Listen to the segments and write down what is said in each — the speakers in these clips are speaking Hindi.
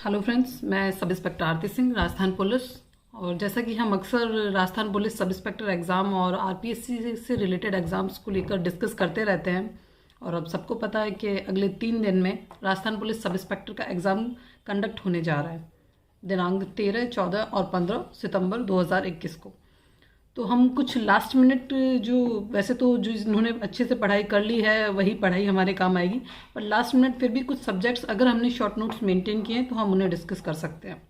हेलो फ्रेंड्स, मैं सब इंस्पेक्टर आरती सिंह, राजस्थान पुलिस। और जैसा कि हम अक्सर Rajasthan police sub inspector exam और आरपीएससी से रिलेटेड एग्ज़ाम्स को लेकर डिस्कस करते रहते हैं। और अब सबको पता है कि अगले 3 दिन में राजस्थान पुलिस सब इंस्पेक्टर का एग्ज़ाम कंडक्ट होने जा रहा है, दिनांक 13, 14 और 15 सितंबर 2021 को। तो हम कुछ लास्ट मिनट वैसे तो जो जिन्होंने अच्छे से पढ़ाई कर ली है वही पढ़ाई हमारे काम आएगी, पर लास्ट मिनट फिर भी कुछ सब्जेक्ट्स अगर हमने शॉर्ट नोट्स मेंटेन किए हैं तो हम उन्हें डिस्कस कर सकते हैं।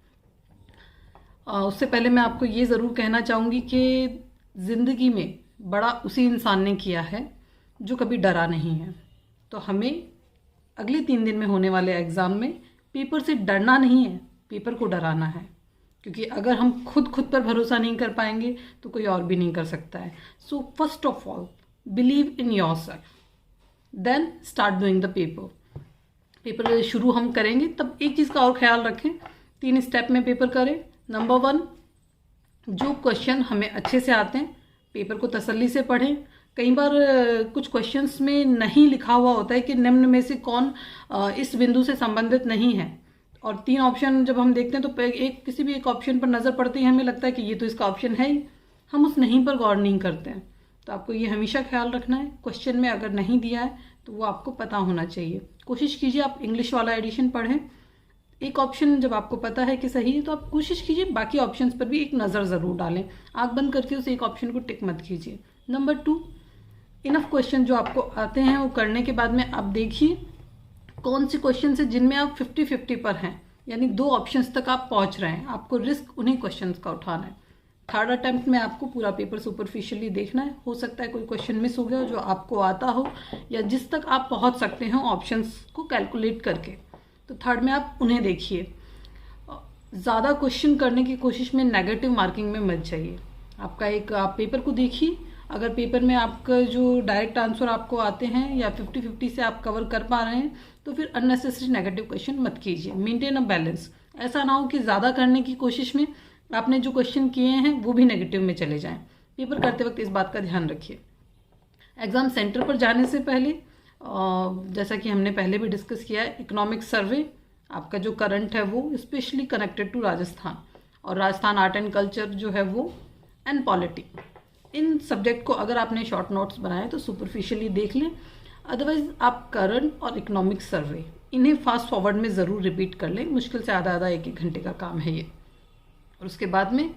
उससे पहले मैं आपको ये ज़रूर कहना चाहूँगी कि ज़िंदगी में बड़ा उसी इंसान ने किया है जो कभी डरा नहीं है। तो हमें अगले 3 दिन में होने वाले एग्ज़ाम में पेपर से डरना नहीं है, पेपर को डराना है। क्योंकि अगर हम खुद पर भरोसा नहीं कर पाएंगे तो कोई और भी नहीं कर सकता है। So first of all believe in your self, then start doing the paper. Paper शुरू हम करेंगे तब एक चीज़ का और ख्याल रखें, 3 स्टेप में पेपर करें। नंबर 1, जो क्वेश्चन हमें अच्छे से आते हैं पेपर को तसल्ली से पढ़ें। कई बार कुछ क्वेश्चंस में नहीं लिखा हुआ होता है कि निम्न में से कौन इस बिंदु से संबंधित नहीं है, और 3 ऑप्शन जब हम देखते हैं तो किसी भी एक ऑप्शन पर नज़र पड़ती है हमें लगता है कि ये तो इसका ऑप्शन है ही, हम उस नहीं पर गौर नहीं करते हैं। तो आपको ये हमेशा ख्याल रखना है, क्वेश्चन में अगर नहीं दिया है तो वो आपको पता होना चाहिए। कोशिश कीजिए आप इंग्लिश वाला एडिशन पढ़ें। एक ऑप्शन जब आपको पता है कि सही है तो आप कोशिश कीजिए बाकी ऑप्शंस पर भी एक नज़र ज़रूर डालें, आँख बंद करके उस एक ऑप्शन को टिक मत कीजिए। नंबर 2, इनफ क्वेश्चन जो आपको आते हैं वो करने के बाद में आप देखिए कौन से क्वेश्चन है जिनमें आप 50-50 पर हैं, यानी 2 ऑप्शंस तक आप पहुंच रहे हैं, आपको रिस्क उन्हीं क्वेश्चंस का उठाना है। 3rd अटेम्प्ट में आपको पूरा पेपर सुपरफिशियली देखना है। हो सकता है कोई क्वेश्चन मिस हो गया हो जो आपको आता हो, या जिस तक आप पहुंच सकते हो ऑप्शंस को कैलकुलेट करके, तो 3rd में आप उन्हें देखिए। ज़्यादा क्वेश्चन करने की कोशिश में नेगेटिव मार्किंग में मत जाइए। आप पेपर को देखिए, अगर पेपर में आपका जो डायरेक्ट आंसर आपको आते हैं या 50-50 से आप कवर कर पा रहे हैं तो फिर अननेसेसरी नेगेटिव क्वेश्चन मत कीजिए। मेंटेन अ बैलेंस, ऐसा ना हो कि ज़्यादा करने की कोशिश में आपने जो क्वेश्चन किए हैं वो भी नेगेटिव में चले जाएं। पेपर करते वक्त इस बात का ध्यान रखिए। एग्ज़ाम सेंटर पर जाने से पहले जैसा कि हमने पहले भी डिस्कस किया है, इकोनॉमिक सर्वे आपका जो करंट है वो स्पेशली कनेक्टेड टू राजस्थान, और राजस्थान आर्ट एंड कल्चर जो है वो, एंड पॉलिटी, इन सब्जेक्ट को अगर आपने शॉर्ट नोट्स बनाए तो सुपरफिशियली देख लें। अदरवाइज आप करंट और इकोनॉमिक सर्वे इन्हें फास्ट फॉरवर्ड में ज़रूर रिपीट कर लें। मुश्किल से आधा 1-1 घंटे का काम है ये। और उसके बाद में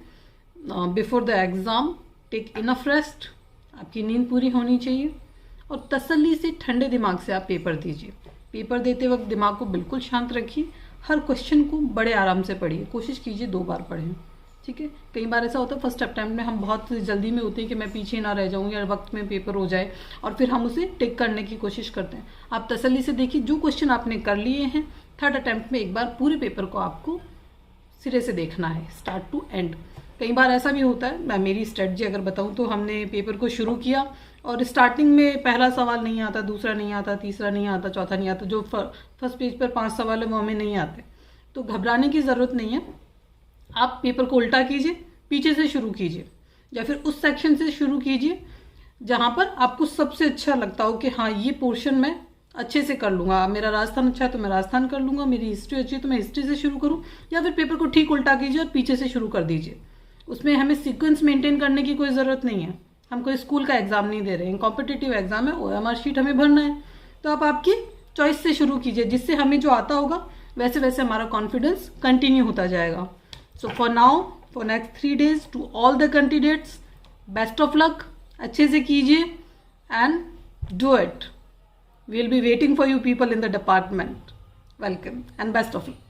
before the exam take enough rest, आपकी नींद पूरी होनी चाहिए, और तसल्ली से ठंडे दिमाग से आप पेपर दीजिए। पेपर देते वक्त दिमाग को बिल्कुल शांत रखिए, हर क्वेश्चन को बड़े आराम से पढ़िए, कोशिश कीजिए 2 बार पढ़ें, ठीक है। कई बार ऐसा होता है फर्स्ट अटेम्प्ट में हम बहुत जल्दी में होते हैं कि मैं पीछे ना रह जाऊँ या वक्त में पेपर हो जाए, और फिर हम उसे टिक करने की कोशिश करते हैं। आप तसल्ली से देखिए, जो क्वेश्चन आपने कर लिए हैं 3rd अटेम्प्ट में एक बार पूरे पेपर को आपको सिरे से देखना है, स्टार्ट टू एंड। कई बार ऐसा भी होता है, मैं मेरी स्ट्रेटजी अगर बताऊँ तो हमने पेपर को शुरू किया और स्टार्टिंग में पहला सवाल नहीं आता, दूसरा नहीं आता, तीसरा नहीं आता, चौथा नहीं आता, जो फर्स्ट पेज पर 5 सवाल है वो हमें नहीं आते। तो घबराने की ज़रूरत नहीं है, आप पेपर को उल्टा कीजिए, पीछे से शुरू कीजिए, या फिर उस सेक्शन से शुरू कीजिए जहाँ पर आपको सबसे अच्छा लगता हो कि हाँ ये पोर्शन मैं अच्छे से कर लूँगा। मेरा राजस्थान अच्छा है तो मैं राजस्थान कर लूँगा, मेरी हिस्ट्री अच्छी है तो मैं हिस्ट्री से शुरू करूँ, या फिर पेपर को ठीक उल्टा कीजिए और पीछे से शुरू कर दीजिए। उसमें हमें सीक्वेंस मेंटेन करने की कोई ज़रूरत नहीं है। हम कोई स्कूल का एग्ज़ाम नहीं दे रहे हैं, कॉम्पिटिटिव एग्ज़ाम है, OMR शीट हमें भरना है, तो आप आपकी चॉइस से शुरू कीजिए, जिससे हमें जो आता होगा वैसे वैसे हमारा कॉन्फिडेंस कंटिन्यू होता जाएगा। So for now, for next 3 days, to all the candidates, best of luck. अच्छे से कीजिए and do it. We'll be waiting for you people in the department. Welcome and best of luck.